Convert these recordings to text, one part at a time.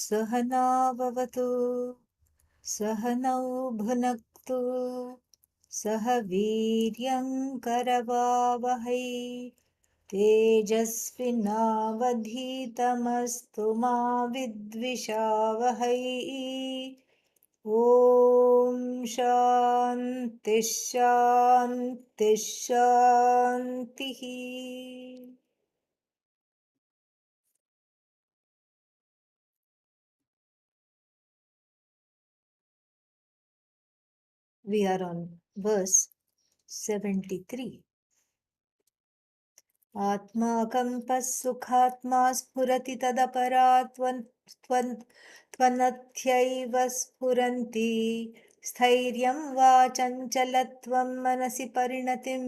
सहना भवतु सहनौ भुनक्तु सह वीर्यङ्करवावहै तेजस्विनावधीतमस्तु मा विद्विषावहै ॐ शान्तिः शान्तिः शान्तिः. We are on verse 73. आत्माकम्पः सुखात्मा स्फुरति त्वनथ्यैव स्फुरन्ति स्थैर्यं वा चञ्चलत्वं मनसि परिणतिं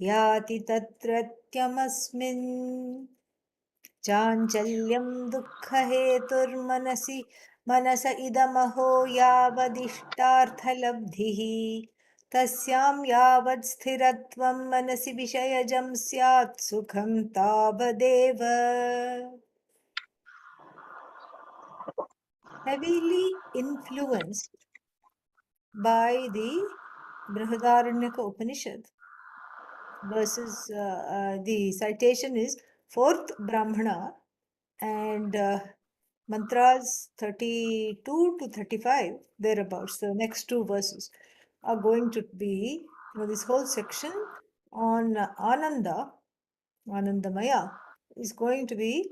याति तत्रत्यमस्मिन् चाञ्चल्यं दुःखहेतुर्मनसि मनस इदमहो यावदिष्टार्थलब्धिः तस्यां यावत् स्थिरत्वं मनसि विषयजं स्यात् सुखं तावदेव. Heavily influenced by the Brihadaranyaka Upanishad. Verses, the citation is 4th Brahmana and mantras 32 to 35, thereabouts. The next two verses are going to be, this whole section on Anandamaya is going to be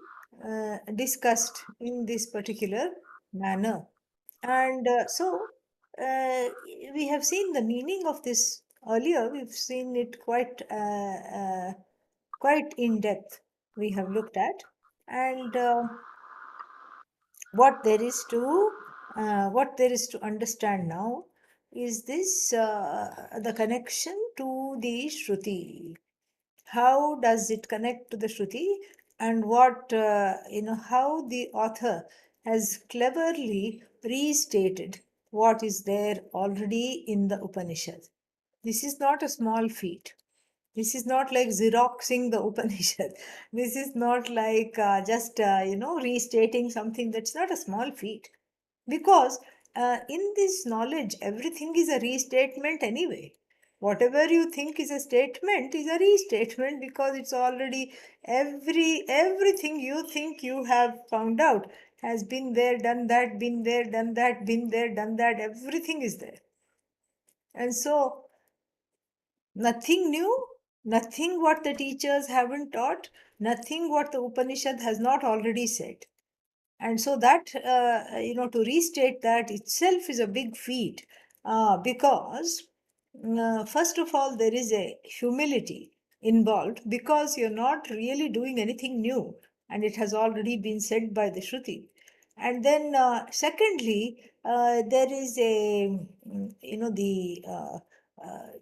discussed in this particular manner. And uh, we have seen the meaning of this earlier. We've seen it quite in depth. We have looked at, and what there is to understand now is this the connection to the Shruti. How does it connect to the Shruti, and what how the author has cleverly restated what is there already in the Upanishad. This is not a small feat. This is not like Xeroxing the Upanishad. This is not like just, restating something. That's not a small feat. Because in this knowledge, everything is a restatement anyway. Whatever you think is a statement is a restatement, because it's already everything you think you have found out has been there, done that, been there, done that, been there, done that. Everything is there. And so nothing new, nothing what the teachers haven't taught, nothing what the Upanishad has not already said. And so that, to restate that itself is a big feat, because, first of all, there is a humility involved, because you're not really doing anything new and it has already been said by the Shruti. And then, secondly, there is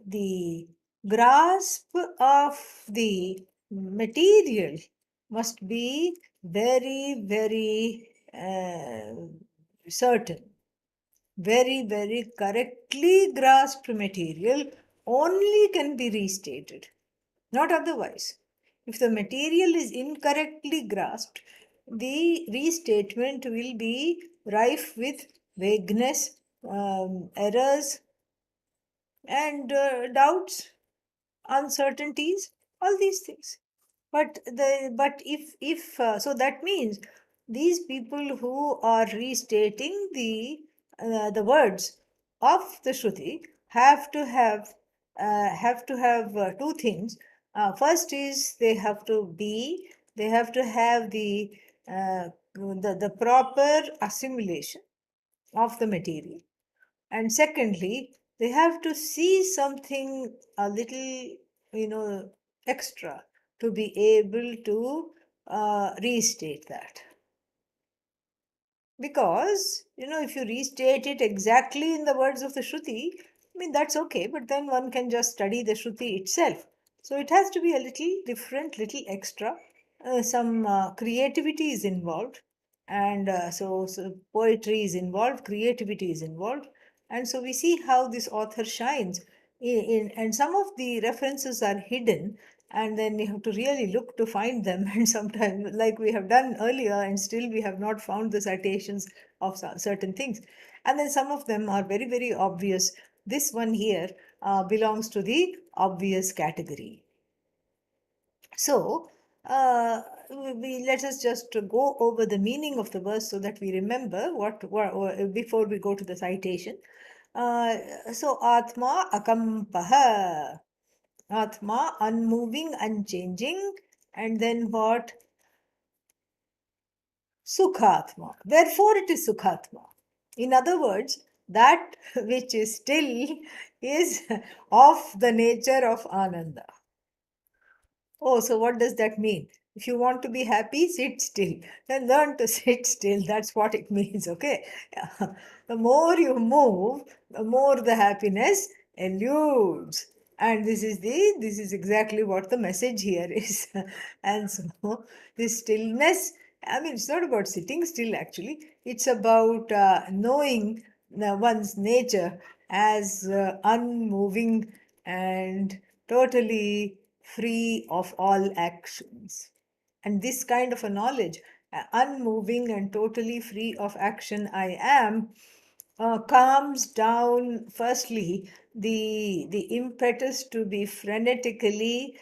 the grasp of the material must be very, very certain. Very, very correctly grasped material only can be restated, not otherwise. If the material is incorrectly grasped, the restatement will be rife with vagueness, errors, and doubts, uncertainties, all these things. But so that means these people who are restating the words of the Shruti have to have two things. First is they have to have the proper assimilation of the material, and secondly, they have to see something a little, extra to be able to restate that. Because, if you restate it exactly in the words of the Shruti, I mean, that's okay, but then one can just study the Shruti itself. So it has to be a little different, little extra. Some creativity is involved, and so poetry is involved, creativity is involved. And so we see how this author shines and some of the references are hidden, and then you have to really look to find them. And sometimes, like we have done earlier, and still we have not found the citations of certain things. And then some of them are very, very obvious. This one here belongs to the obvious category. So, let us just go over the meaning of the verse so that we remember what before we go to the citation. So, Atma Akampaha. Atma, unmoving, unchanging. And then what? Sukhatma. Therefore, it is Sukhatma. In other words, that which is still is of the nature of Ananda. Oh, so what does that mean? If you want to be happy, sit still. Then learn to sit still. That's what it means, okay? The more you move, the more the happiness eludes. And this is exactly what the message here is. And so this stillness, I mean, it's not about sitting still actually. It's about knowing one's nature as unmoving and totally free of all actions. And this kind of a knowledge, unmoving and totally free of action I am, calms down firstly the impetus to be frenetically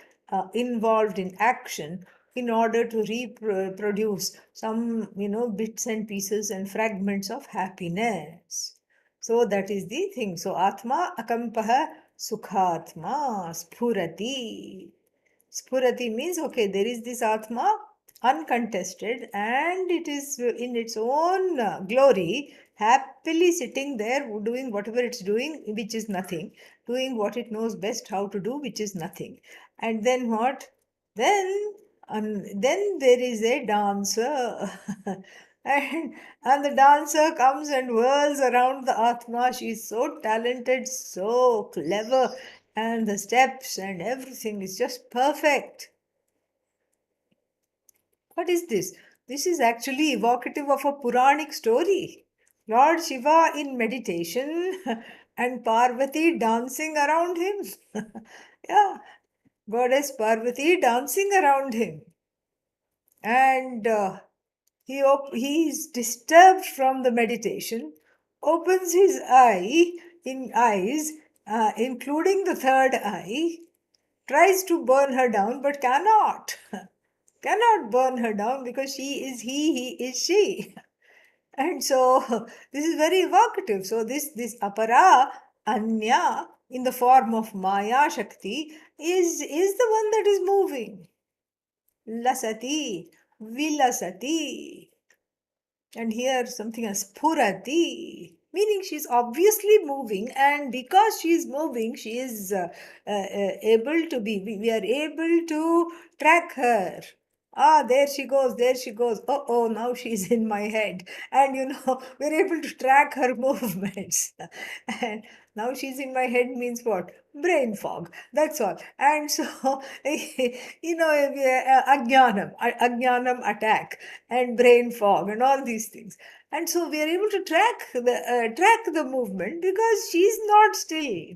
involved in action in order to reproduce some bits and pieces and fragments of happiness. So that is the thing. So atma akampaha sukhatma spurati. Spurati means, okay, there is this Atma, uncontested, and it is in its own glory, happily sitting there doing whatever it's doing, which is nothing, doing what it knows best how to do, which is nothing. And then what? Then, then there is a dancer. And the dancer comes and whirls around the Atma. She is so talented, so clever, and the steps and everything is just perfect. What is this? This is actually evocative of a Puranic story. Lord Shiva in meditation and Parvati dancing around him. Yeah, Goddess Parvati dancing around him. And he is disturbed from the meditation, opens his eyes, including the third eye, tries to burn her down but cannot. Cannot burn her down because she is he is she. And so this is very evocative. So this apara, anya, in the form of Maya Shakti, is the one that is moving. Lasati, vilasati. And here something as purati, meaning she's obviously moving, and because she is moving, she is able to be, we are able to track her. Ah, there she goes, there she goes. Oh, oh, now she's in my head. And we're able to track her movements. And now she's in my head means what? Brain fog. That's all. And so, ajnanam attack and brain fog and all these things. And so we are able to track the movement because she's not still.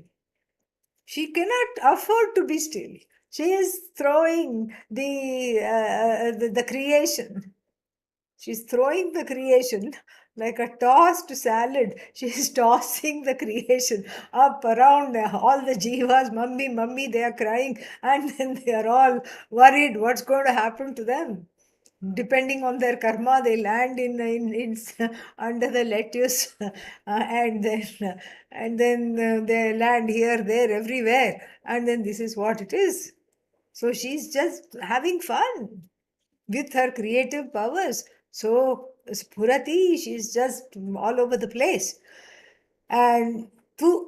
She cannot afford to be still. She is throwing the creation. She's throwing the creation like a tossed salad. She's tossing the creation up around all the jivas. Mummy, mummy, they are crying, and then they are all worried what's going to happen to them. Depending on their karma, they land in under the lettuce, and then they land here, there, everywhere, and then this is what it is. So she's just having fun with her creative powers. So Spurati, she's just all over the place. And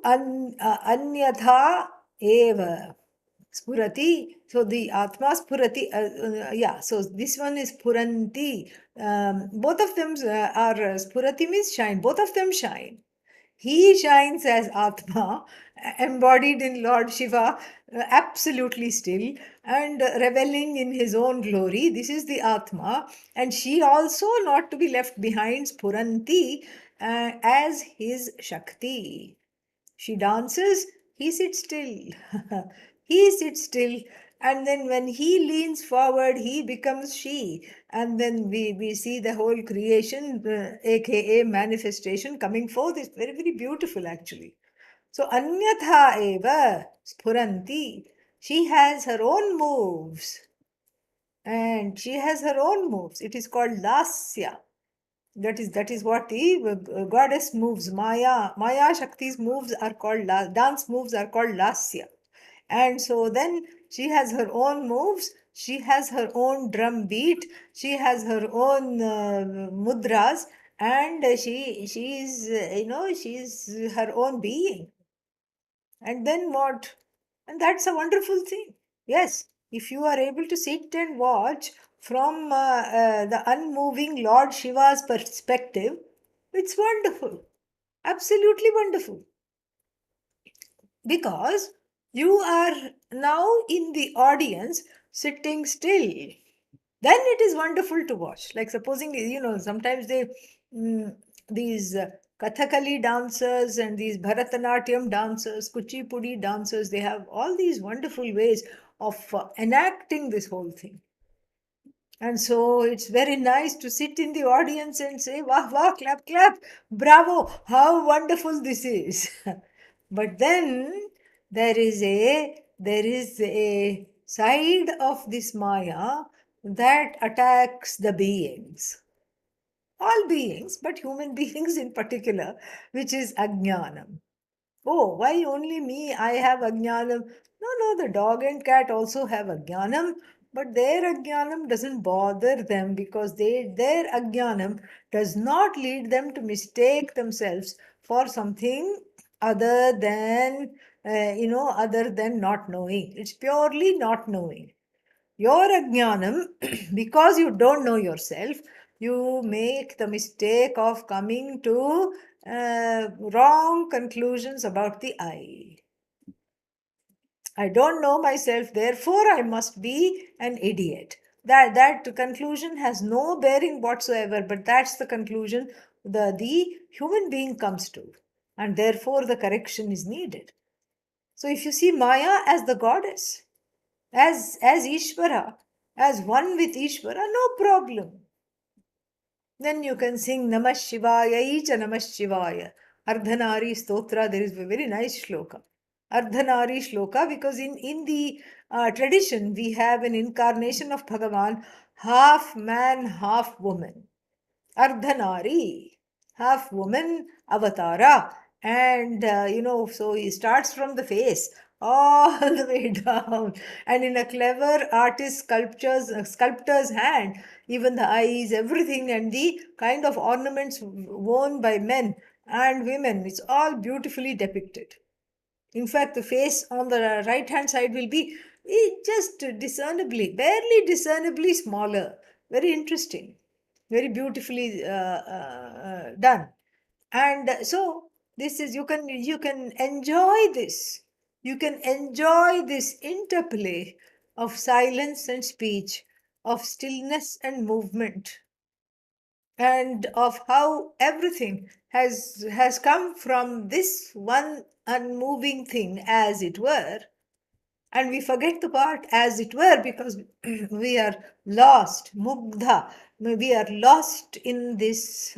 anyatha eva. Spurati. So the Atma Spurati, yeah. So this one is Puranti. Both of them are Spurati means shine. Both of them shine. He shines as Atma, embodied in Lord Shiva, absolutely still and reveling in his own glory. This is the Atma. And she also, not to be left behind, Spuranti, as his Shakti. She dances, he sits still. He sits still And then when he leans forward, he becomes she. And then we see the whole creation, aka manifestation, coming forth. It's very, very beautiful actually. So Anyatha eva sphuranti. She has her own moves. And she has her own moves. It is called Lasya. That is what the goddess moves. Maya Shakti's moves are called dance moves are called Lasya. And so then she has her own moves, she has her own drum beat, she has her own mudras, and she's she's her own being. And then what? And that's a wonderful thing. Yes, if you are able to sit and watch from the unmoving Lord Shiva's perspective, it's wonderful. Absolutely wonderful. Because you are now in the audience sitting still. Then it is wonderful to watch. Like supposing, sometimes these Kathakali dancers and these Bharatanatyam dancers, Kuchipudi dancers, they have all these wonderful ways of enacting this whole thing. And so it's very nice to sit in the audience and say, wah, wah, clap, clap, bravo, how wonderful this is. But then there is a side of this Maya that attacks the beings. All beings, but human beings in particular, which is Ajnanam. Oh, why only me? I have Ajnanam. No, no, the dog and cat also have Ajnanam, but their Ajnanam doesn't bother them because their Ajnanam does not lead them to mistake themselves for something other than, other than not knowing. It's purely not knowing. Your Ajnanam, because you don't know yourself, you make the mistake of coming to wrong conclusions about the I. I don't know myself, therefore I must be an idiot. That conclusion has no bearing whatsoever, but that's the conclusion the human being comes to, and therefore the correction is needed. So if you see Maya as the goddess, as Ishvara, as one with Ishvara, no problem. Then you can sing Namah Shivaya, each Namah Shivaya. Ardhanari Stotra, there is a very nice shloka. Ardhanari shloka, because in the tradition we have an incarnation of Bhagavan, half man, half woman. Ardhanari, half woman avatara. And, so he starts from the face all the way down. And in a clever artist sculptor's hand, even the eyes, everything, and the kind of ornaments worn by men and women, it's all beautifully depicted. In fact, the face on the right hand side will be just discernibly, barely discernibly smaller. Very interesting, very beautifully done. And so this is you can enjoy this. You can enjoy this interplay of silence and speech, of stillness and movement, and of how everything has come from this one unmoving thing, as it were. And we forget the part as it were because we are lost, mugdha. We are lost in this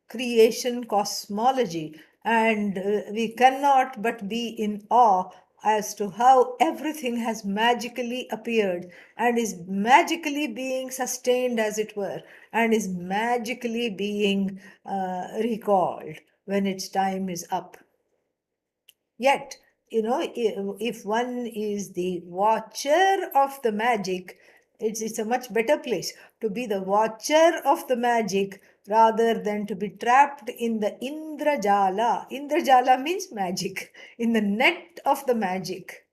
creation cosmology, and we cannot but be in awe as to how everything has magically appeared and is magically being sustained, as it were, and is magically being recalled when its time is up. Yet, if one is the watcher of the magic, it's a much better place to be the watcher of the magic rather than to be trapped in the Indrajala. Indrajala means magic, in the net of the magic.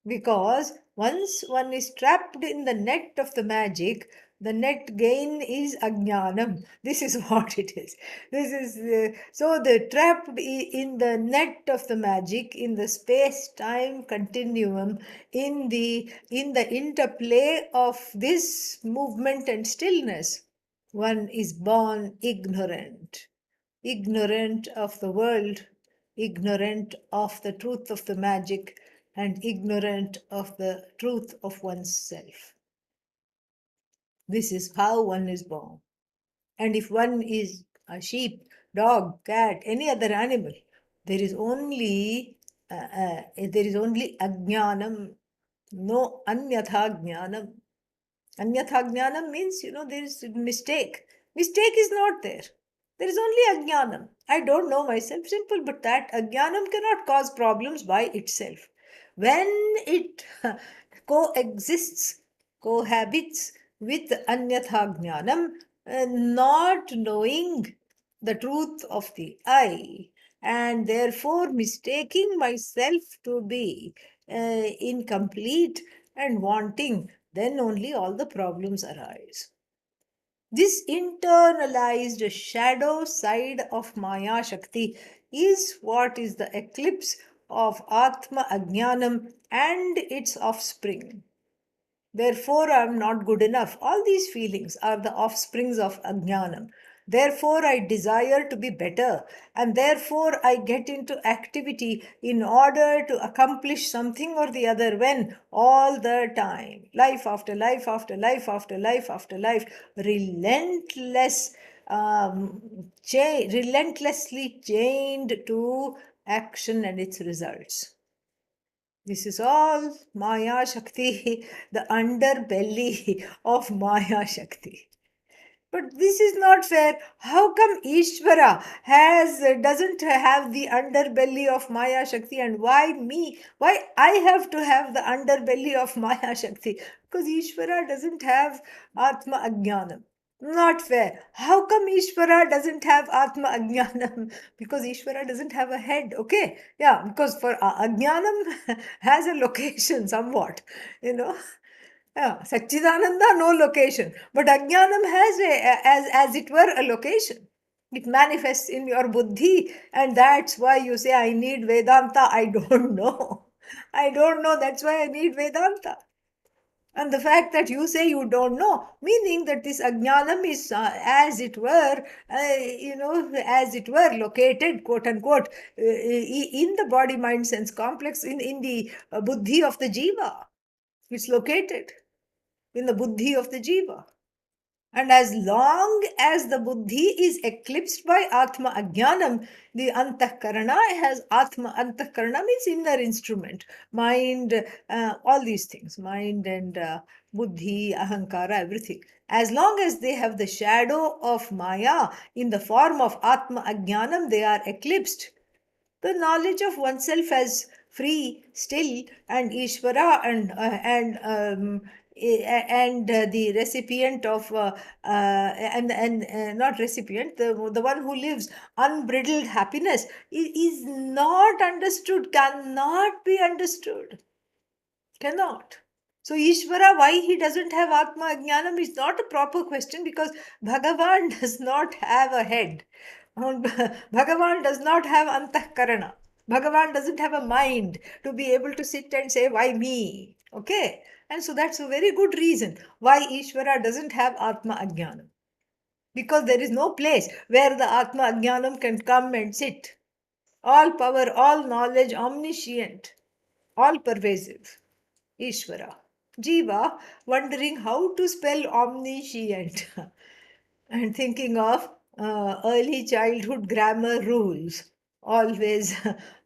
Because once one is trapped in the net of the magic, the net gain is ajnanam. This is what it is. This is so the trapped in the net of the magic, in the space-time continuum, in the interplay of this movement and stillness. One is born ignorant, ignorant of the world, ignorant of the truth of the magic, and ignorant of the truth of one's self. This is how one is born. And if one is a sheep, dog, cat, any other animal, there is only ajnanam, no anyatha jnanam. Anyatha jnanam means, there is mistake. Mistake is not there. There is only ajnanam. I don't know myself, simple, but that ajnanam cannot cause problems by itself. When it coexists, cohabits with anyatha jnanam, not knowing the truth of the I, and therefore mistaking myself to be incomplete and wanting, then only all the problems arise. This internalized shadow side of Maya Shakti is what is the eclipse of Atma Ajnanam and its offspring. Therefore, I am not good enough. All these feelings are the offsprings of Ajnanam. Therefore, I desire to be better, and therefore, I get into activity in order to accomplish something or the other. When all the time, life after life after life after life after life, relentlessly chained to action and its results. This is all Maya Shakti, the underbelly of Maya Shakti. But this is not fair. How come Ishvara doesn't have the underbelly of Maya Shakti, and why me? Why I have to have the underbelly of Maya Shakti? Because Ishvara doesn't have Atma Ajnanam. Not fair. How come Ishvara doesn't have Atma Ajnanam? Because Ishvara doesn't have a head. Okay, yeah, because for Ajnanam has a location somewhat, you know. Yeah, Satchidananda, no location. But Ajnanam has, as it were, a location. It manifests in your buddhi, and that's why you say, I need Vedanta. I don't know. I don't know. That's why I need Vedanta. And the fact that you say you don't know, meaning that this Ajnanam is, as it were, located, quote unquote, in the body, mind, sense complex, in the buddhi of the jiva. It's located in the buddhi of the jiva. And as long as the buddhi is eclipsed by Atma Ajnanam, the Antahkarana has Atma. Antahkarana means inner instrument, mind, all these things, mind and buddhi, ahankara, everything. As long as they have the shadow of Maya in the form of Atma Ajnanam, they are eclipsed. The knowledge of oneself as free, still, and Ishvara, and the recipient of and not recipient, the one who lives unbridled happiness is not understood, cannot be understood, cannot. So Ishvara, why he doesn't have Atma Ajnanam is not a proper question, because Bhagavan does not have a head. Bhagavan does not have Antahkarana. Bhagavan doesn't have a mind to be able to sit and say, why me? Okay? And so that's a very good reason why Ishvara doesn't have Atma Ajnanam. Because there is no place where the Atma Ajnanam can come and sit. All power, all knowledge, omniscient, all pervasive. Ishvara. Jiva wondering how to spell omniscient and thinking of early childhood grammar rules. Always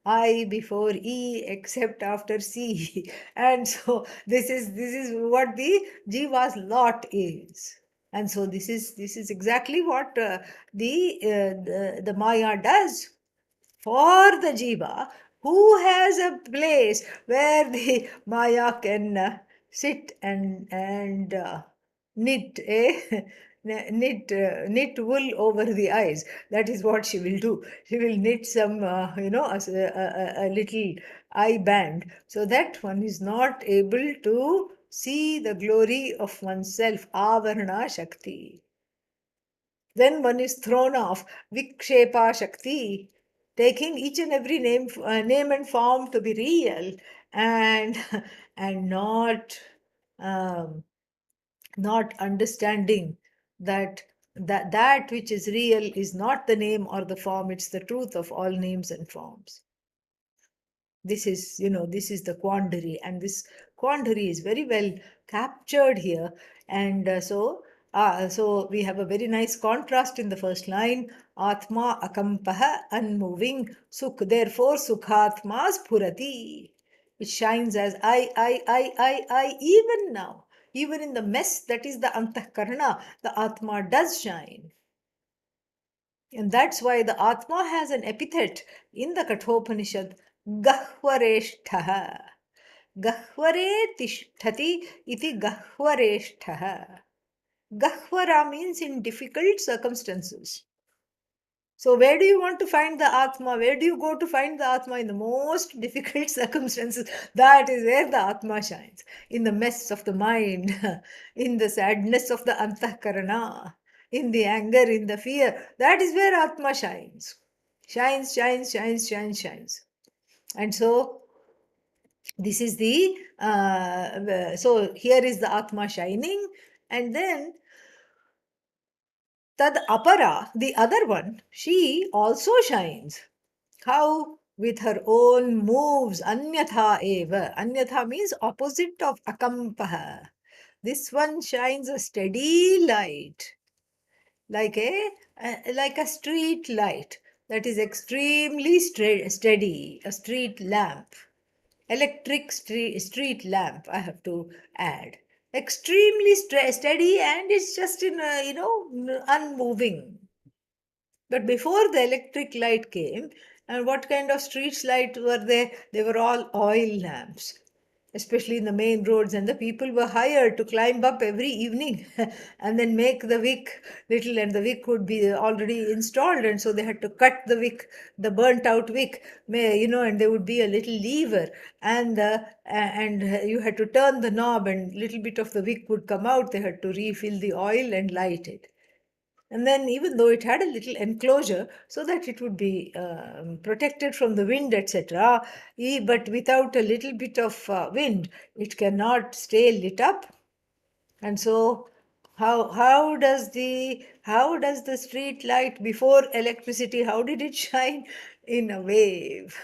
I before E except after C. And so this is what the Jiva's lot is. And so this is exactly what the Maya does for the jiva, who has a place where the Maya can sit and knit knit wool over the eyes. That is what she will do. She will knit some a little eye band, so that one is not able to see the glory of oneself, avarna shakti. Then one is thrown off, vikshepa shakti, taking each and every name and form to be real, and and um, not understanding that which is real is not the name or the form, it's the truth of all names and forms. This is, this is the quandary, and this quandary is very well captured here. And so we have a very nice contrast in the first line. Atma akampaha, unmoving. Sukh, therefore, sukhatma spurati. It shines as I, even now. Even in the mess that is the antahkarana, the Atma does shine. And that's why the Atma has an epithet in the Kathopanishad, Gahvareshthaha. Gahvare tishtati iti Gahvareshthaha. Gahvara means in difficult circumstances. So, where do you want to find the Atma? Where do you go to find the Atma? In the most difficult circumstances. That is where the Atma shines. In the mess of the mind, in the sadness of the Antahkarana, in the anger, in the fear. That is where Atma shines. Shines, shines, shines, shines, shines. And so, this is so here is the Atma shining. And then Tad apara, the other one, she also shines. How? With her own moves, anyatha eva. Anyatha means opposite of akampaha. This one shines a steady light, like a street light that is extremely steady, a street lamp, electric street lamp. I have to add, extremely steady, and it's just in unmoving. But before the electric light came, and what kind of street light were they? They were all oil lamps, especially in the main roads, and the people were hired to climb up every evening and then make the wick little, and the wick would be already installed, and so they had to cut the wick, the burnt out wick, and there would be a little lever, and you had to turn the knob, and little bit of the wick would come out. They had to refill the oil and light it. And then, even though it had a little enclosure so that it would be protected from the wind, etc., but without a little bit of wind, it cannot stay lit up. And so, how does the street light before electricity, how did it shine? In a wave.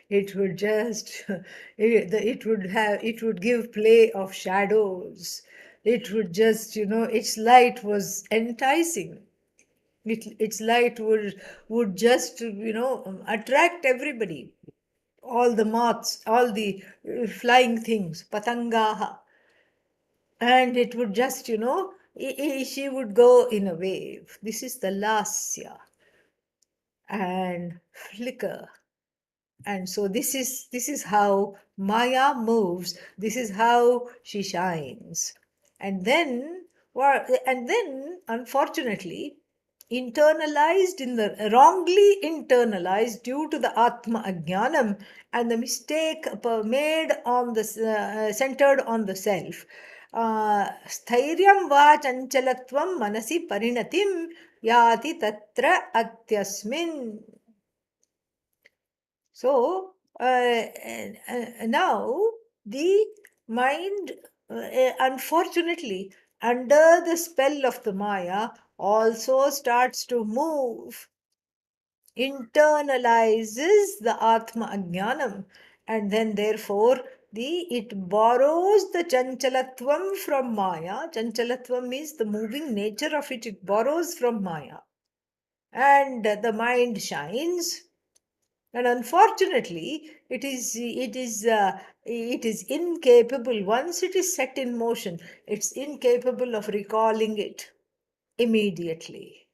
It would just it would give play of shadows. It would just, its light was enticing. Its light would just, attract everybody, all the moths, all the flying things, patangaha. And it would just, she would go in a wave. This is the lasya and flicker. And so this is how Maya moves. This is how she shines. And then, unfortunately, wrongly internalized due to the Atma Ajnanam and the mistake made on the centered on the self. Stairyam va chanchalatvam manasi parinatim yati tatra atyasmin. So now the mind, unfortunately, under the spell of the Maya, also starts to move, internalizes the Atma Ajnanam, and then therefore it borrows the Chanchalatvam from Maya. Chanchalatvam means the moving nature of it, it borrows from Maya. And the mind shines. And unfortunately, it is incapable. Once it is set in motion, it's incapable of recalling it immediately.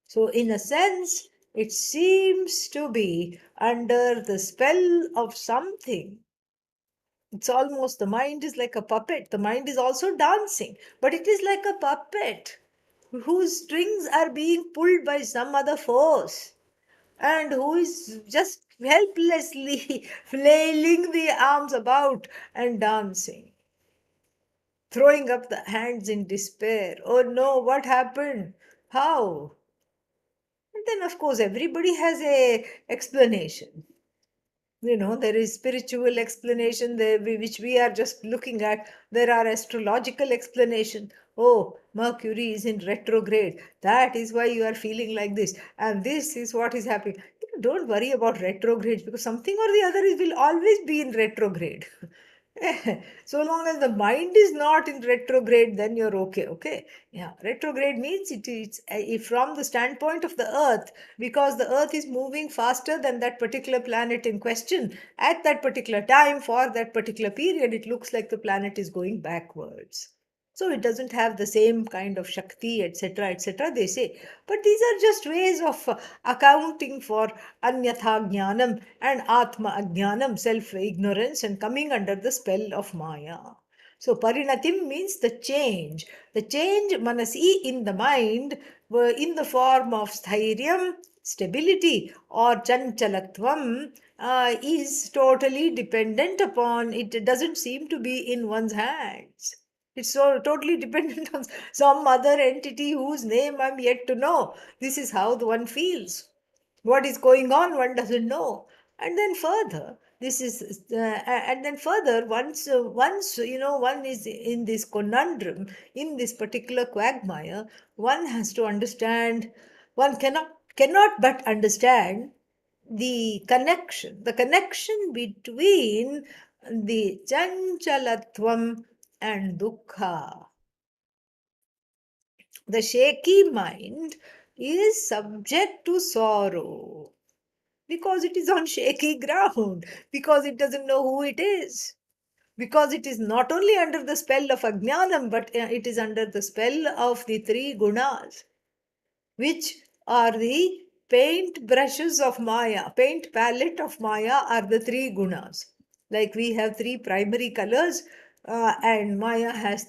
So, in a sense, it seems to be under the spell of something. It's almost, the mind is like a puppet. The mind is also dancing, but it is like a puppet whose strings are being pulled by some other force, and who is just helplessly flailing the arms about and dancing, throwing up the hands in despair. Oh no, what happened? How? And then, of course, everybody has a explanation. There is spiritual explanation there, which we are just looking at. There are astrological explanation. Oh, Mercury is in retrograde. That is why you are feeling like this. And this is what is happening. Don't worry about retrogrades, because something or the other will always be in retrograde. So long as the mind is not in retrograde, then you're okay. Okay. Yeah. Retrograde means it's if from the standpoint of the earth, because the earth is moving faster than that particular planet in question at that particular time for that particular period, it looks like the planet is going backwards. So it doesn't have the same kind of Shakti, etc., they say. But these are just ways of accounting for Anyatha Jnanam and Atma Ajnanam, self ignorance, and coming under the spell of Maya. So Parinatim means the change manasi in the mind, in the form of sthairyam, stability, or chanchalatvam, is totally dependent upon, it doesn't seem to be in one's hands. It's so totally dependent on some other entity whose name I'm yet to know. This is how the one feels. What is going on, one doesn't know. And then further, once one is in this conundrum, in this particular quagmire, one has to understand. One cannot but understand the connection between the chanchalatvam and dukkha. The shaky mind is subject to sorrow because it is on shaky ground, because it doesn't know who it is, because it is not only under the spell of ajnanam, but it is under the spell of the three gunas, which are the paint brushes of Maya, paint palette of Maya are the three gunas. Like we have three primary colors, and Maya has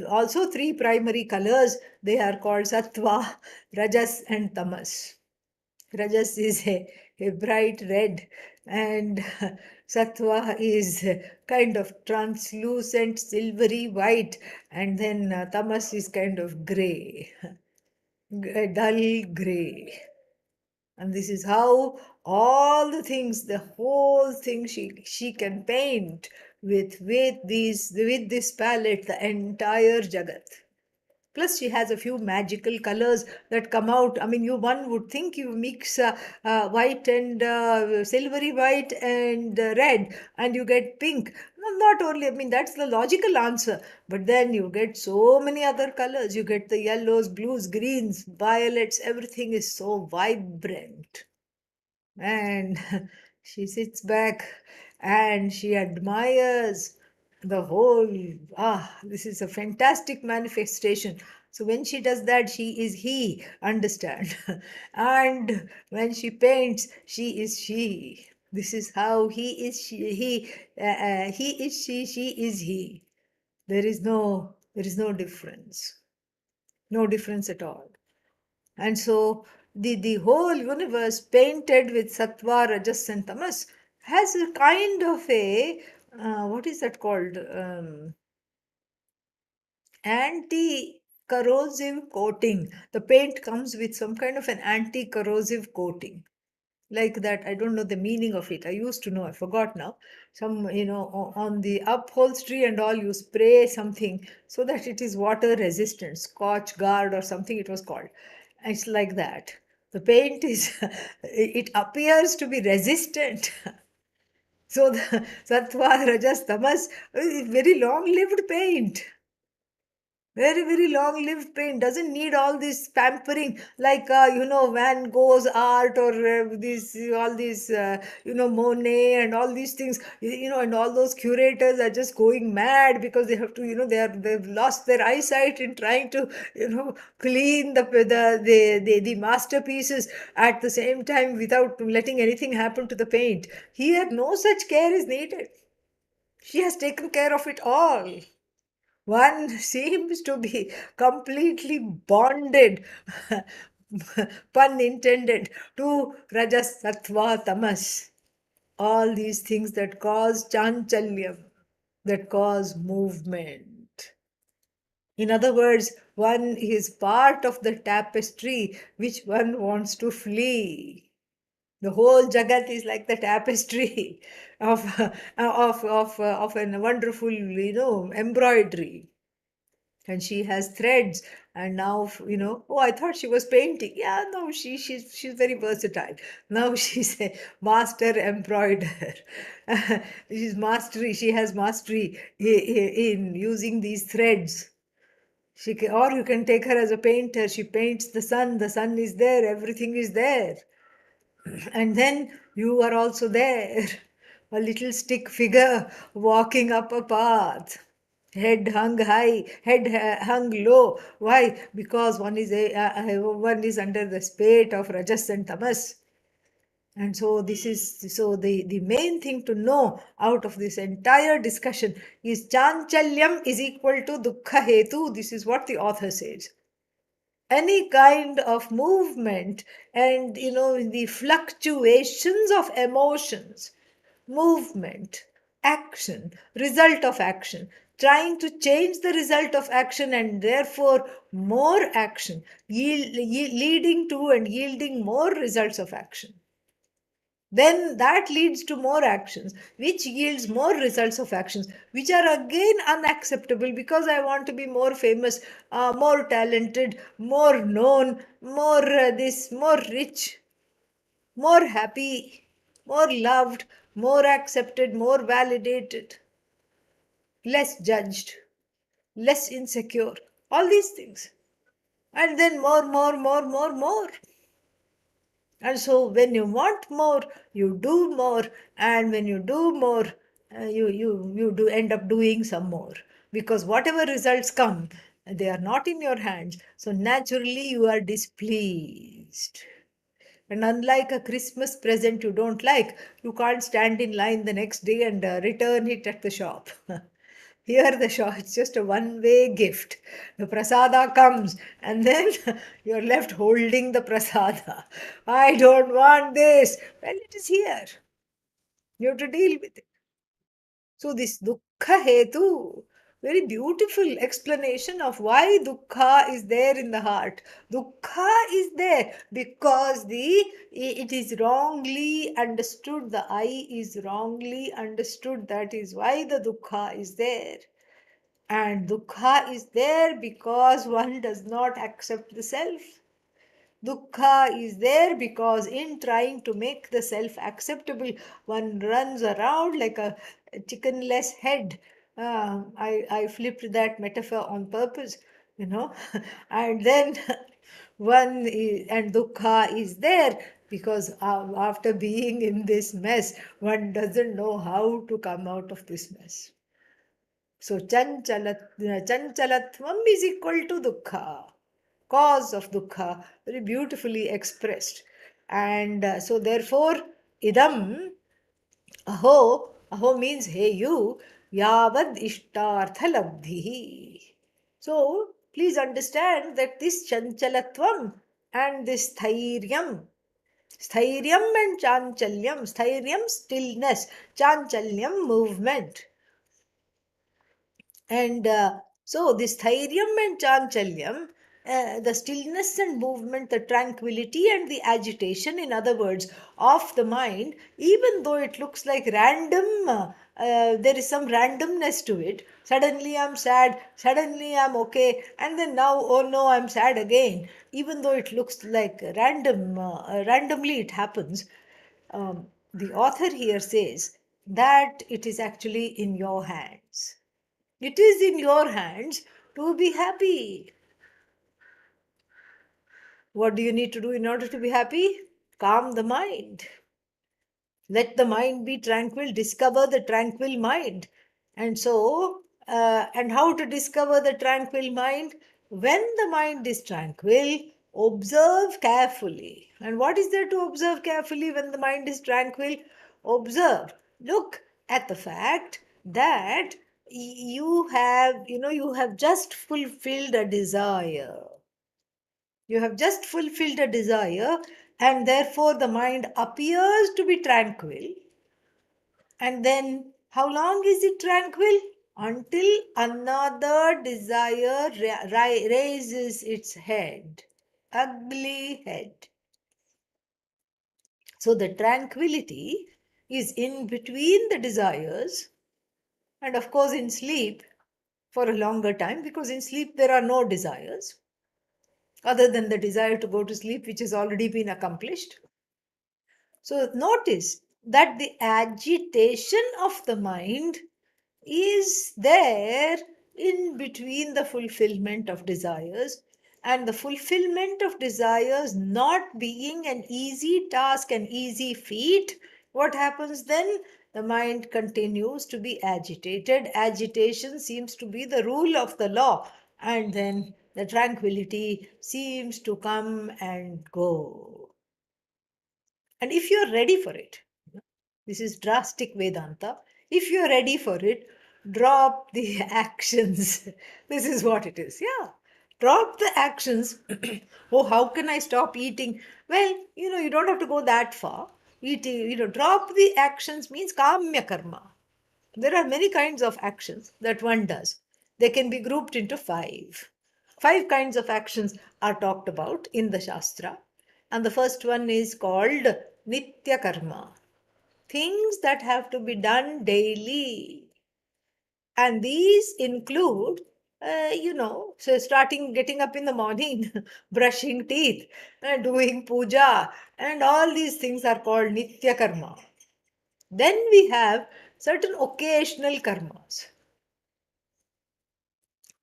also three primary colors. They are called Sattva, Rajas, and Tamas. Rajas is a bright red, and Sattva is kind of translucent silvery white, and then Tamas is kind of gray, dull gray. And this is how all the things, the whole thing, she can paint with this palette, the entire Jagat. Plus, she has a few magical colors that come out. I mean, one would think you mix white and silvery white and red, and you get pink. No, not only, I mean, that's the logical answer. But then you get so many other colors. You get the yellows, blues, greens, violets. Everything is so vibrant. And she sits back and she admires the whole. This is a fantastic manifestation. So when she does that, she is he, understand? And when she paints, she is she. This is how he is he is she is he. There is no difference. No difference at all. And so the whole universe painted with sattva, rajas, and tamas has a kind of a what is that called? Anti-corrosive coating. The paint comes with some kind of an anti-corrosive coating. Like that, I don't know the meaning of it. I used to know, I forgot now. Some, on the upholstery and all, you spray something so that it is water resistant, Scotch Guard or something it was called. It's like that. The paint is, it appears to be resistant. So the Sattva, Rajas, Tamas is very long-lived paint. Very, very long-lived paint. Doesn't need all this pampering like, Van Gogh's art, or all these, Monet and all these things, and all those curators are just going mad because they have to, they've lost their eyesight in trying to, clean the masterpieces at the same time without letting anything happen to the paint. Here, no such care is needed. She has taken care of it all. One seems to be completely bonded, pun intended, to Rajas, Sattva, Tamas. All these things that cause chanchalyam, that cause movement. In other words, one is part of the tapestry which one wants to flee. The whole Jagat is like the tapestry of of a wonderful, embroidery. And she has threads, and now, oh, I thought she was painting. Yeah, no, she's very versatile. Now she's a master embroiderer. She has mastery in using these threads. Or you can take her as a painter. She paints the sun is there, everything is there. And then you are also there, a little stick figure walking up a path, head hung high, hung low. Why? Because one is under the spate of rajas and tamas. And so the main thing to know out of this entire discussion is chanchalyam is equal to dukkha hetu. This is what the author says. Any kind of movement, and the fluctuations of emotions, movement, action, result of action, trying to change the result of action, and therefore more action, leading to and yielding more results of action, then that leads to more actions, which yields more results of actions, which are again unacceptable, because I want to be more famous, more talented, more known, more more rich, more happy, more loved, more accepted, more validated, less judged, less insecure, all these things. And then more. And so when you want more, you do more, and when you do more, you do end up doing some more, because whatever results come, they are not in your hands. So naturally, you are displeased. And unlike a Christmas present you don't like, you can't stand in line the next day and return it at the shop. Here, the shop, it's just a one-way gift. The prasada comes, and then you're left holding the prasada. I don't want this. Well, it is here. You have to deal with it. So, this dukkha hetu, very beautiful explanation of why dukkha is there in the heart. Dukkha is there because it is wrongly understood. The I is wrongly understood. That is why the dukkha is there. And dukkha is there because one does not accept the self. Dukkha is there because in trying to make the self acceptable, one runs around like a chickenless head. I flipped that metaphor on purpose, you know. And then and dukkha is there because after being in this mess, one doesn't know how to come out of this mess. So chanchalatvam is equal to dukkha, cause of dukkha, very beautifully expressed. And so therefore, idam, aho means hey you, yavad ishtartha labdhihi. So please understand that this chanchalatvam and this thairyam, sthiryam and chanchalyam, sthiryam stillness, chanchalyam movement. And so this thairyam and chanchalyam, the stillness and movement, the tranquility and the agitation, in other words, of the mind, even though it looks like random, there is some randomness to it. Suddenly I'm sad, suddenly I'm okay, and then now, oh no, I'm sad again. Even though it looks like randomly it happens, the author here says that it is actually in your hands. It is in your hands to be happy. What do you need to do in order to be happy? Calm the mind. Let the mind be tranquil. Discover the tranquil mind. And so, and how to discover the tranquil mind? When the mind is tranquil, observe carefully. And what is there to observe carefully when the mind is tranquil? Observe. Look at the fact that you have just fulfilled a desire. You have just fulfilled a desire, and therefore the mind appears to be tranquil. And then, how long is it tranquil? Until another desire raises its head, ugly head. So the tranquility is in between the desires, and of course, in sleep for a longer time, because in sleep there are no desires other than the desire to go to sleep, which has already been accomplished. So notice that the agitation of the mind is there in between the fulfillment of desires, and the fulfillment of desires not being an easy task, an easy feat. What happens then? The mind continues to be agitated. Agitation seems to be the rule of the law, and then the tranquility seems to come and go. And if you're ready for it, this is drastic Vedanta. If you're ready for it, drop the actions. This is what it is. Yeah. Drop the actions. Oh, how can I stop eating? Well, you don't have to go that far. Eating, drop the actions means kamya karma. There are many kinds of actions that one does. They can be grouped into five. Five kinds of actions are talked about in the Shastra. And the first one is called Nitya Karma, things that have to be done daily. And these include, so starting getting up in the morning, brushing teeth, doing puja, and all these things are called Nitya Karma. Then we have certain occasional karmas.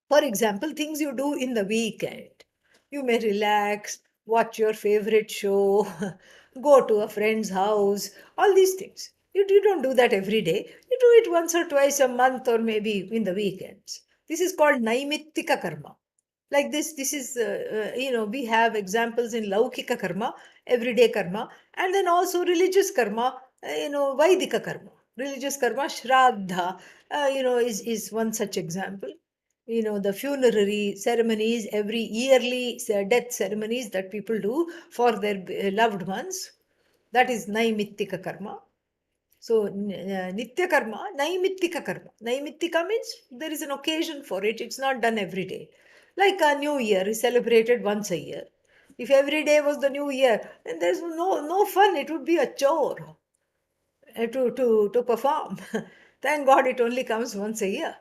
For example, things you do in the weekend. You may relax, watch your favorite show, go to a friend's house, all these things. You don't do that every day. You do it once or twice a month or maybe in the weekends. This is called Naimittika Karma. Like this is, we have examples in Laukika Karma, everyday karma, and then also religious karma, Vaidika Karma. Religious karma, Shraddha, is one such example. The funerary ceremonies, every yearly death ceremonies that people do for their loved ones, that is naimittika karma. So nitya karma, naimittika karma. Naimittika means there is an occasion for it. It's not done every day. Like a new year is celebrated once a year. If every day was the new year, then there's no fun. It would be a chore to perform. Thank God it only comes once a year.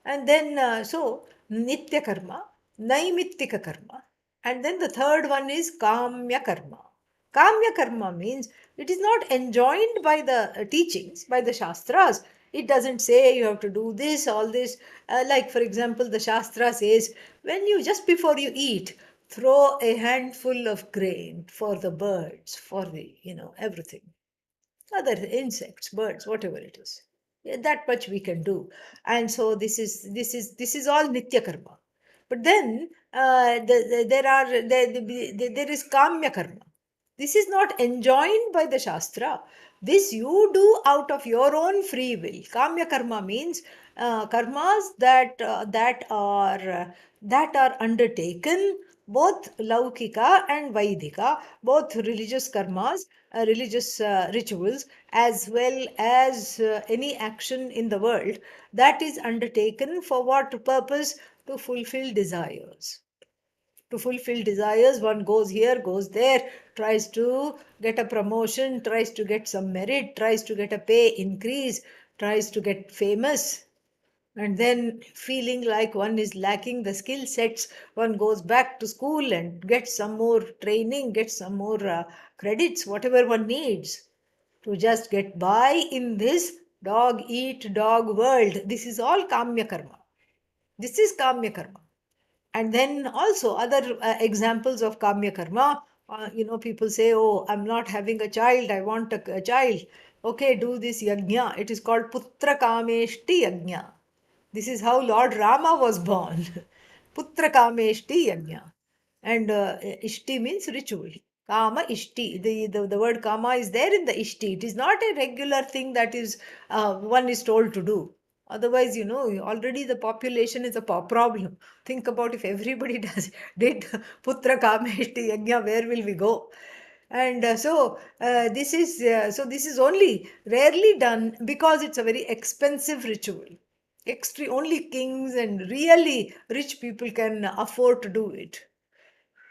And then, so Nitya Karma, Naimittika Karma. And then the third one is Kamya Karma. Kamya Karma means it is not enjoined by the teachings, by the Shastras. It doesn't say you have to do this, all this. Like, for example, the Shastra says, when you, just before you eat, throw a handful of grain for the birds, for the, everything, other insects, birds, whatever it is. Yeah, that much we can do. And so this is all nitya karma. But then there is kamya karma. This is not enjoined by the shastra. This you do out of your own free will. Kamya karma means karmas that are undertaken, both laukika and vaidika, both religious karmas, religious rituals, as well as any action in the world that is undertaken for what purpose? To fulfill desires. To fulfill desires, one goes here, goes there, tries to get a promotion, tries to get some merit, tries to get a pay increase, tries to get famous. And then, feeling like one is lacking the skill sets, one goes back to school and gets some more training, gets some more credits, whatever one needs to just get by in this dog eat dog world. This is all kamya karma. This is kamya karma. And then also other examples of kamya karma. People say, oh, I'm not having a child, I want a child. Okay, do this yajna. It is called putra kameshti yajna. This is how Lord Rama was born. Putra kameshti yajna. And ishti means ritual. Kama ishti. The word kama is there in the ishti. It is not a regular thing that is one is told to do. Otherwise, already the population is a problem. Think about if everybody did putra kameshti yajna, where will we go? And this is only rarely done because it's a very expensive ritual. Only kings and really rich people can afford to do it.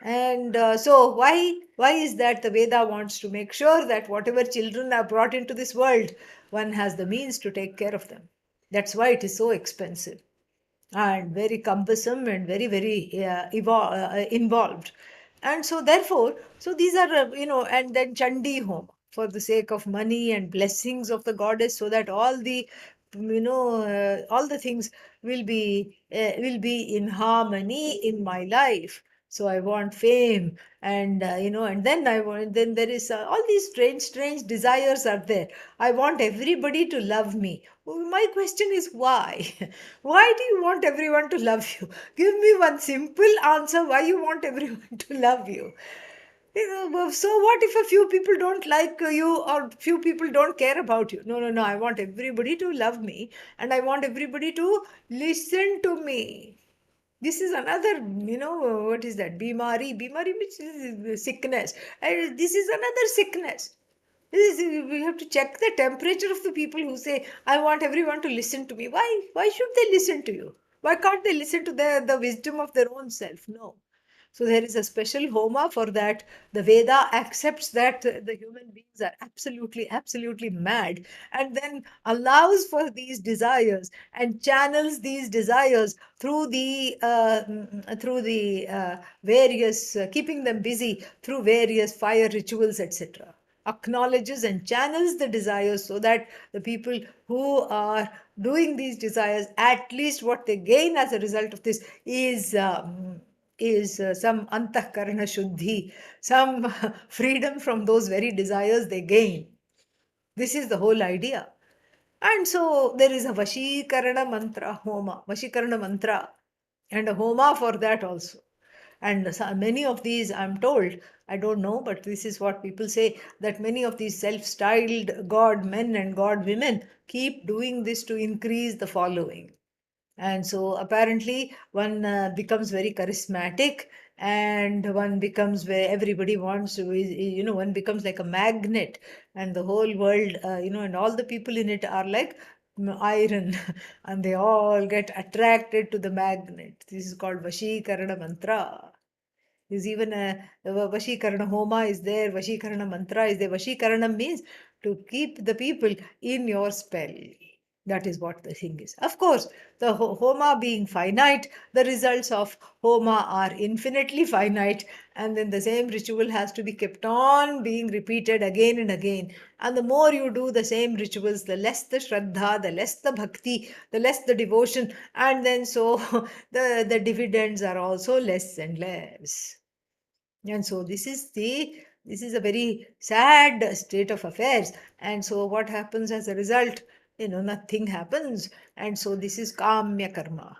And so why Why is that? The Veda wants to make sure that whatever children are brought into this world, one has the means to take care of them. That's why it is so expensive and very cumbersome and very, very involved. And so, therefore, so these are, and then Chandi Home for the sake of money and blessings of the goddess, so that all the things will be in harmony in my life. So I want fame, and and then I want. Then there is all these strange desires are there. I want everybody to love me. My question is why? Why do you want everyone to love you? Give me one simple answer why you want everyone to love you. So what if a few people don't like you, or few people don't care about you? No, no, no. I want everybody to love me, and I want everybody to listen to me. This is another, what is that? Bimari. Bimari means sickness. And this is another sickness. We have to check the temperature of the people who say, I want everyone to listen to me. Why? Why should they listen to you? Why can't they listen to the wisdom of their own self? No. So there is a special homa for that. The Veda accepts that the human beings are absolutely, absolutely mad, and then allows for these desires and channels these desires through the various keeping them busy through various fire rituals, etc. Acknowledges and channels the desires, so that the people who are doing these desires, at least what they gain as a result of this is some antahkarana shuddhi, some freedom from those very desires they gain. This is the whole idea. And so there is a Vashikarana mantra homa, Vashikarana mantra, and a homa for that also. And many of these, I'm told, I don't know, but this is what people say, that many of these self styled God men and God women keep doing this to increase the following. And so apparently one becomes very charismatic, and one becomes where everybody wants to, one becomes like a magnet, and the whole world, and all the people in it are like iron, and they all get attracted to the magnet. This is called Vashikarana mantra. There's even a Vashikarana Homa is there, Vashikarana Mantra is there. Vashikarana means to keep the people in your spell. That is what the thing is. Of course, the Homa being finite, the results of Homa are infinitely finite, and then the same ritual has to be kept on being repeated again and again. And the more you do the same rituals, the less the Shraddha, the less the Bhakti, the less the devotion, and then so the dividends are also less and less. And so this is a very sad state of affairs. And so what happens as a result? Nothing happens. And so this is kamya karma.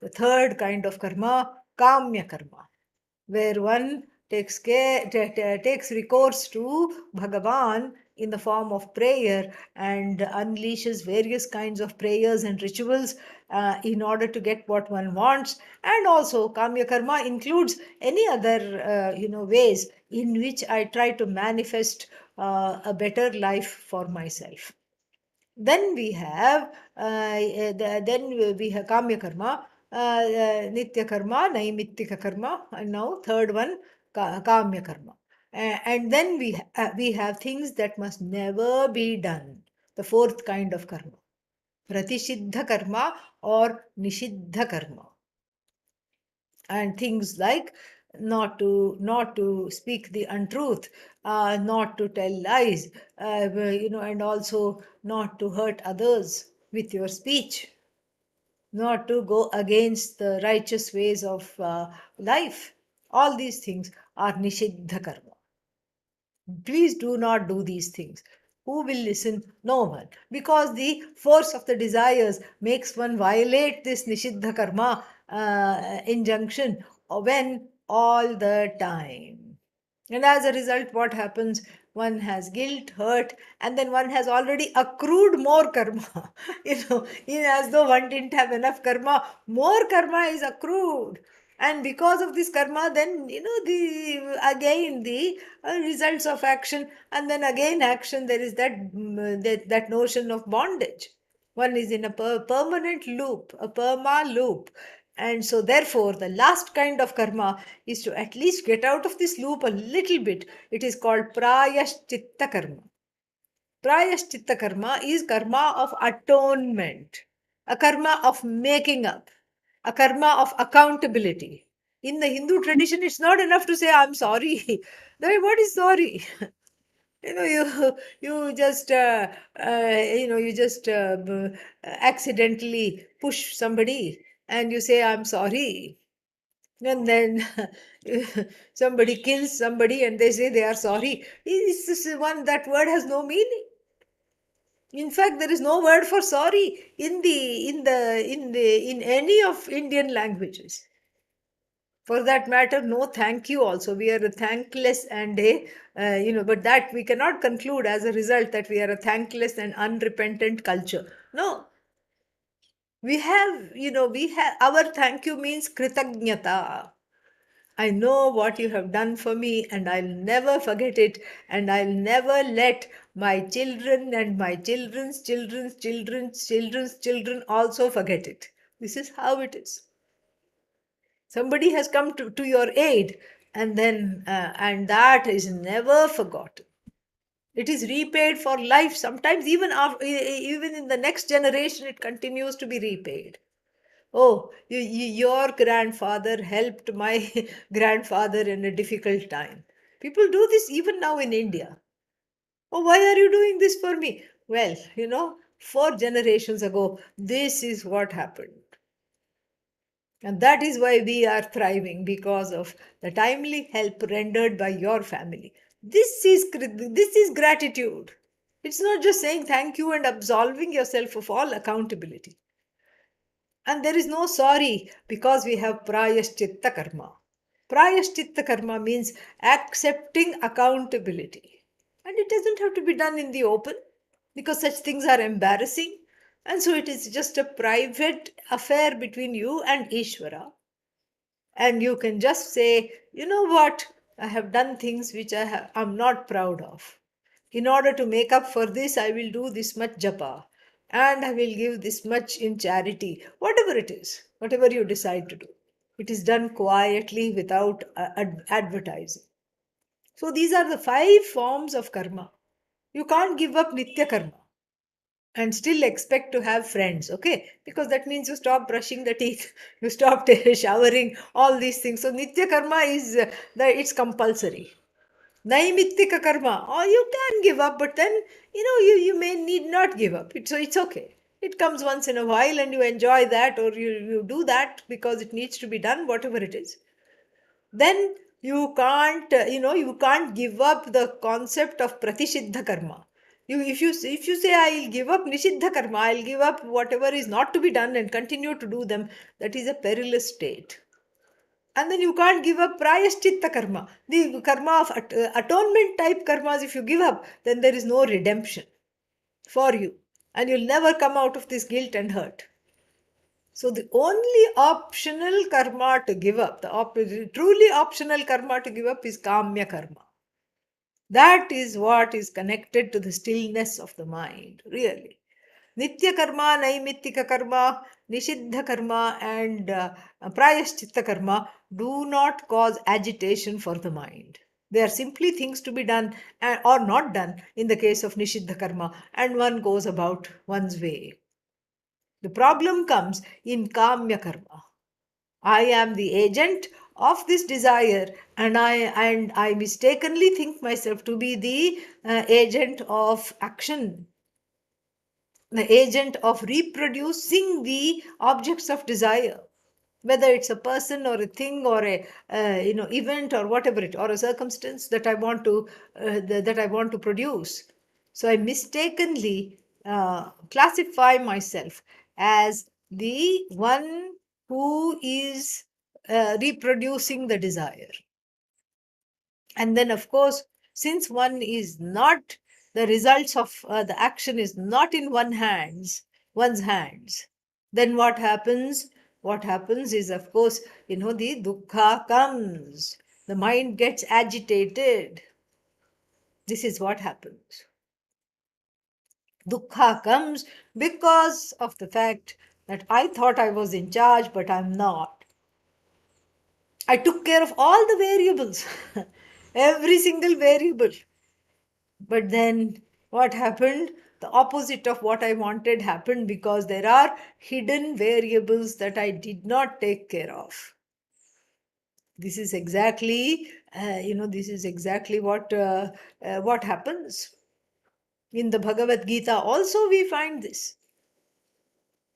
The third kind of karma, kamya karma, where one takes recourse to Bhagavan in the form of prayer, and unleashes various kinds of prayers and rituals in order to get what one wants. And also kamya karma includes any other ways in which I try to manifest a better life for myself. Then we have kamya karma, nitya karma, naimittika karma, and now third one, kamya karma. And then we have things that must never be done. The fourth kind of karma, pratisiddha karma or nishiddha karma. And things like not to speak the untruth, not to tell lies, and also not to hurt others with your speech, not to go against the righteous ways of life. All these things are nishiddha karma. Please do not do these things. Who will listen? No one. Because the force of the desires makes one violate this Nishiddha Karma injunction when all the time. And as a result, what happens? One has guilt, hurt, and then one has already accrued more karma. As though one didn't have enough karma, more karma is accrued. And because of this karma, then the results of action, and then again action. There is that notion of bondage. One is in a permanent loop, a perma loop. And so, therefore, the last kind of karma is to at least get out of this loop a little bit. It is called prayashchitta karma. Prayashchitta karma is karma of atonement, a karma of making up, a karma of accountability. In the Hindu tradition, it's not enough to say, I'm sorry. What is sorry? You just accidentally push somebody and you say, I'm sorry. And then somebody kills somebody and they say they are sorry. This one, that word has no meaning. In fact, there is no word for sorry in any of Indian languages. For that matter, no thank you also. We are a thankless and but that we cannot conclude as a result that we are a thankless and unrepentant culture. No, we have our thank you means kritagnyata. I know what you have done for me, and I'll never forget it, and I'll never let my children and my children's children also forget it. This is how it is. Somebody has come to your aid, and that is never forgotten. It is repaid for life. Sometimes even in the next generation, it continues to be repaid. Oh, your grandfather helped my grandfather in a difficult time. People do this even now in India. Oh, why are you doing this for me? Well, 4 generations ago, this is what happened. And that is why we are thriving, because of the timely help rendered by your family. This is gratitude. It's not just saying thank you and absolving yourself of all accountability. And there is no sorry, because we have prayashchitta karma. Prayashchitta karma means accepting accountability. And it doesn't have to be done in the open, because such things are embarrassing. And so it is just a private affair between you and Ishvara. And you can just say, you know what, I have done things which I'm not proud of. In order to make up for this, I will do this much japa, and I will give this much in charity, whatever it is, whatever you decide to do. It is done quietly without advertising. So these are the 5 forms of karma. You can't give up nitya karma and still expect to have friends, okay? Because that means you stop brushing the teeth, you stop showering, all these things. So nitya karma is it's compulsory. Naimittika karma, or you can give up, but then you may need not give up. So it's okay. It comes once in a while and you enjoy that, or you do that because it needs to be done, whatever it is. Then you can't give up the concept of pratishiddha karma. If you say, I'll give up nishiddha karma, I'll give up whatever is not to be done and continue to do them, that is a perilous state. And then you can't give up prayashchitta karma, the karma of atonement type karmas. If you give up, then there is no redemption for you, and you'll never come out of this guilt and hurt. So the only optional karma to give up, the truly optional karma to give up, is kamya karma. That is what is connected to the stillness of the mind, really. Nitya karma, naimittika karma, nishiddha karma, and prayashchitta karma do not cause agitation for the mind. They are simply things to be done or not done in the case of nishiddha karma, and one goes about one's way. The problem comes in kamya karma. I am the agent of this desire, and I mistakenly think myself to be the agent of action, the agent of reproducing the objects of desire, whether it's a person or a thing or a event or whatever it, or a circumstance that I want to produce. So I mistakenly classify myself as the one who is reproducing the desire. And then, of course, since one is not, the results of the action is not in one's hands, then what happens is, of course, the dukkha comes, the mind gets agitated. This is what happens. Dukkha comes because of the fact that I thought I was in charge, but I'm not. I took care of all the variables, every single variable. But then what happened? The opposite of what I wanted happened, because there are hidden variables that I did not take care of. This is exactly, this is exactly what happens. In the Bhagavad Gita also we find this.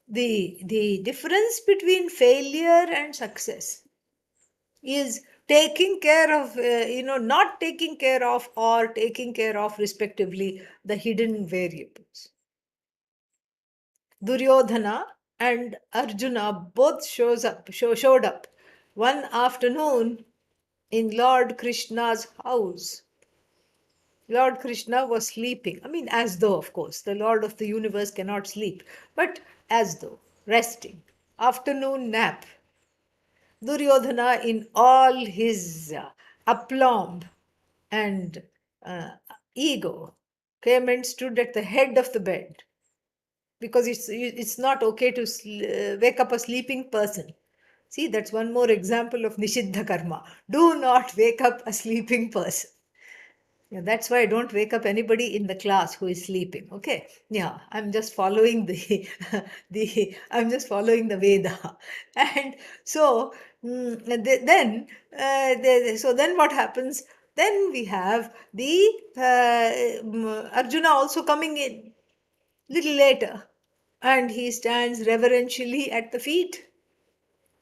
The difference between failure and success is taking care of, not taking care of or taking care of, respectively, the hidden variables. Duryodhana and Arjuna both showed up one afternoon in Lord Krishna's house. Lord Krishna was sleeping. I mean, as though, of course, the Lord of the universe cannot sleep, but as though, resting. Afternoon nap. Duryodhana, in all his aplomb and uh, ego, came and stood at the head of the bed, because it's not okay to wake up a sleeping person. See, that's one more example of Nishiddha karma. Do not wake up a sleeping person. Yeah, that's why I don't wake up anybody in the class who is sleeping. Okay. Yeah, I'm just following the I'm just following the Veda. And so then so then what happens? Then we have the Arjuna also coming in little later, and he stands reverentially at the feet.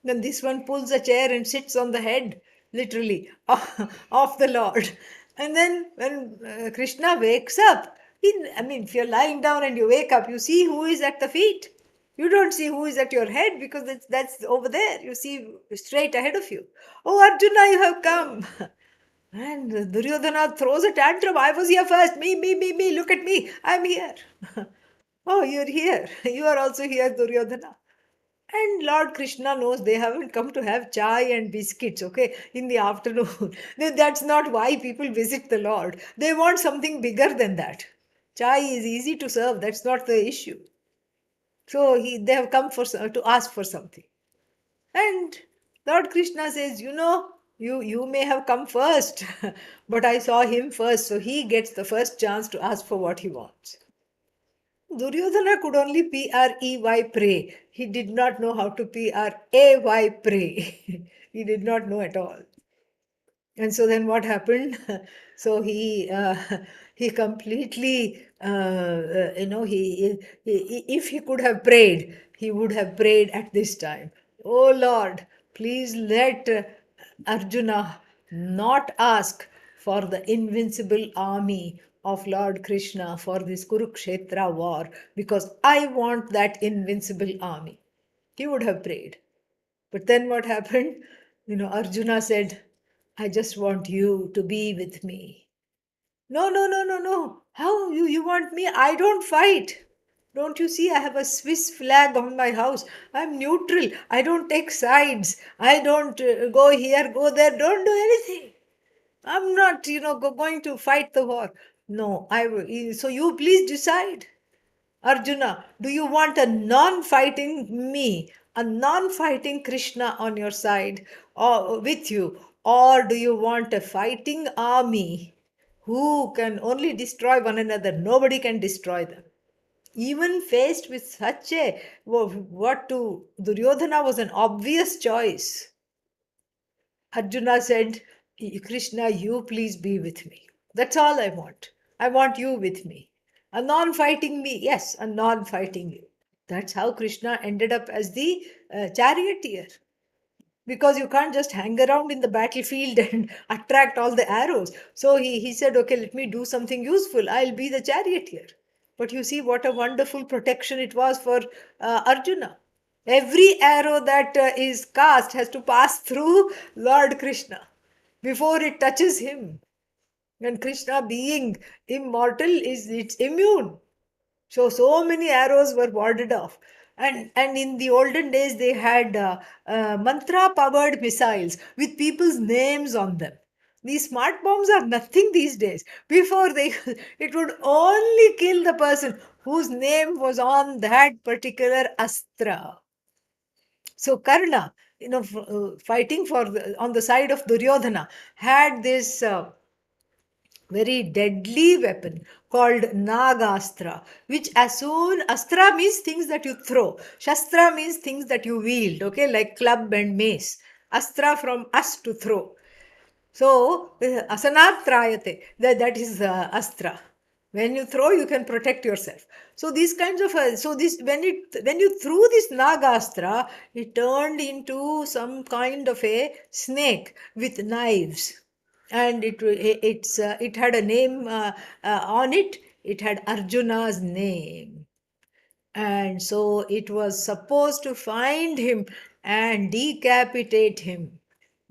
Then this one pulls a chair and sits on the head, literally, of the Lord. And then when Krishna wakes up, I mean, if you're lying down and you wake up, you see who is at the feet. You don't see who is at your head, because that's over there. You see straight ahead of you. Oh, Arjuna, you have come. And Duryodhana throws a tantrum. I was here first. Me. Look at me. I'm here. Oh, you're here. You are also here, Duryodhana. And Lord Krishna knows they haven't come to have chai and biscuits, okay, in the afternoon. That's not why people visit the Lord. They want something bigger than that. Chai is easy to serve, that's not the issue. So they have come to ask for something. And Lord Krishna says, you may have come first, but I saw him first, so he gets the first chance to ask for what he wants. Duryodhana could only P-R-E-Y, pray. He did not know how to P-R-A-Y, pray. He did not know at all. And so then what happened? So he completely, if he could have prayed, he would have prayed at this time. Oh Lord, please let Arjuna not ask for the invincible army of Lord Krishna for this Kurukshetra war, because I want that invincible army. He would have prayed. But then what happened? Arjuna said, I just want you to be with me. No, no, no, no, no. How you want me? I don't fight. Don't you see I have a Swiss flag on my house? I'm neutral. I don't take sides. I don't go here, go there. Don't do anything. I'm not, going to fight the war. No, I will. So you please decide. Arjuna, do you want a non-fighting me, a non-fighting Krishna on your side or with you, or do you want a fighting army who can only destroy one another? Nobody can destroy them. Even faced with such a what to Duryodhana was an obvious choice. Arjuna said, Krishna, you please be with me. That's all I want. I want you with me. A non fighting me, yes, a non fighting you. That's how Krishna ended up as the charioteer. Because you can't just hang around in the battlefield and attract all the arrows. So he said, okay, let me do something useful. I'll be the charioteer. But you see what a wonderful protection it was for Arjuna. Every arrow that is cast has to pass through Lord Krishna before it touches him. And Krishna, being immortal, it's immune. So many arrows were warded off. And in the olden days, they had mantra powered missiles with people's names on them. These smart bombs are nothing these days. Before they, it would only kill the person whose name was on that particular astra. So Karna, fighting on the side of Duryodhana, had this very deadly weapon called Nagastra, which as soon Astra means things that you throw, Shastra means things that you wield, okay, like club and mace. Astra from us to throw. So, asanat trayate, that is astra. When you throw, you can protect yourself. So these kinds of so this when you threw this nagastra, it turned into some kind of a snake with knives, and it had a name on it. It had Arjuna's name, and so it was supposed to find him and decapitate him.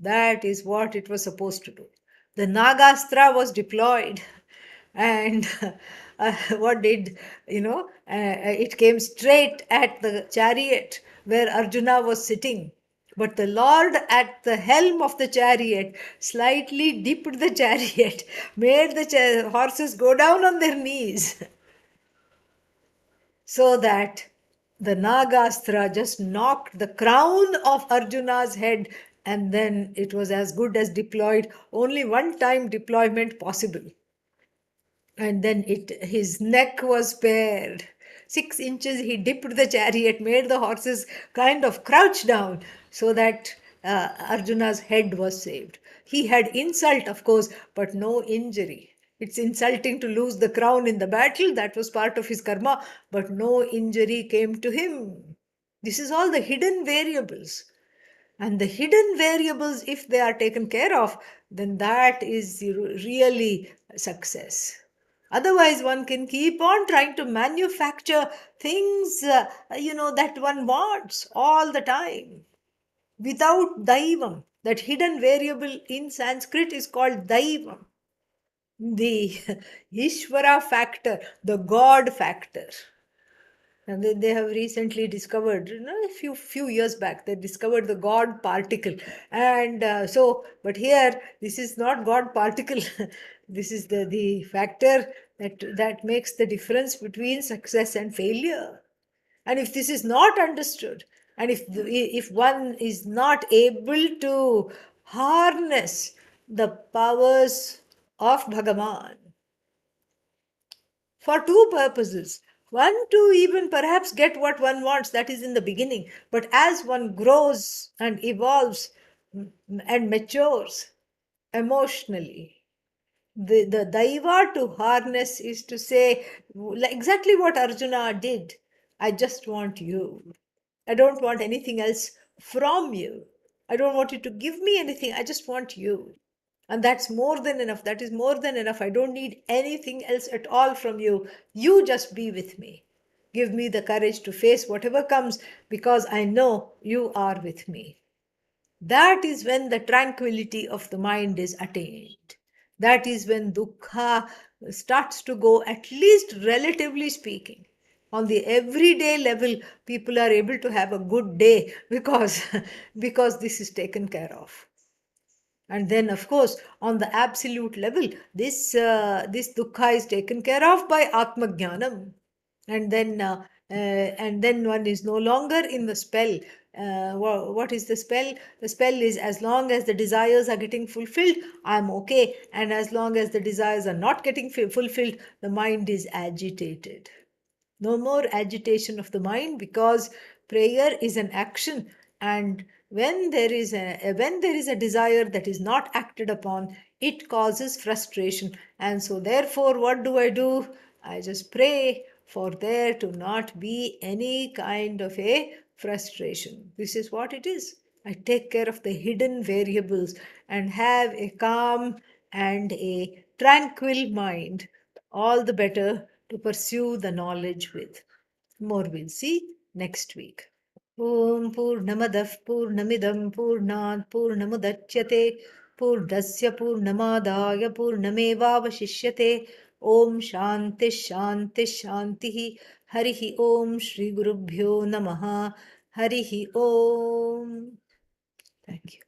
That is what it was supposed to do. The Nagastra was deployed, and what did, it came straight at the chariot where Arjuna was sitting. But the Lord at the helm of the chariot slightly dipped the chariot, made the horses go down on their knees, so that the Nagastra just knocked the crown of Arjuna's head, and then it was as good as deployed. Only one time deployment possible. And then his neck was spared. 6 inches he dipped the chariot, made the horses kind of crouch down so that Arjuna's head was saved. He had insult, of course, but no injury. It's insulting to lose the crown in the battle, that was part of his karma, but no injury came to him. This is all the hidden variables. And the hidden variables, if they are taken care of, then that is really success. Otherwise, one can keep on trying to manufacture things, that one wants all the time without daivam. That hidden variable in Sanskrit is called daivam, the Ishvara factor, the God factor. And they have recently discovered, a few years back, they discovered the God particle. And but here, this is not God particle. This is the factor that makes the difference between success and failure. And if this is not understood, and if one is not able to harness the powers of Bhagavan, for two purposes. One, to even perhaps get what one wants, that is in the beginning. But as one grows and evolves and matures emotionally, the daiva to harness is to say exactly what Arjuna did. I just want you. I don't want anything else from you. I don't want you to give me anything. I just want you. And that's more than enough. That is more than enough. I don't need anything else at all from you. You just be with me. Give me the courage to face whatever comes because I know you are with me. That is when the tranquility of the mind is attained. That is when dukkha starts to go, at least relatively speaking. On the everyday level, people are able to have a good day because, because this is taken care of. And then, of course, on the absolute level, this dukkha is taken care of by atma jnanam, and then one is no longer in the spell. What is the spell? The spell is, as long as the desires are getting fulfilled, I'm okay, and as long as the desires are not getting fulfilled, the mind is agitated. No more agitation of the mind, because prayer is an action, and when there is a desire that is not acted upon, it causes frustration. And so therefore, what do? I just pray for there to not be any kind of a frustration. This is what it is. I take care of the hidden variables and have a calm and a tranquil mind, all the better to pursue the knowledge with. More we'll see next week. Om Purnamadah Purnamidam Purnat Purnamudachyate Purnasya Purnamadaya Purnamevavashishyate. Om Shanti Shanti Shanti. Harihi Om Shri Gurubhyo Namaha. Harihi Om. Thank you.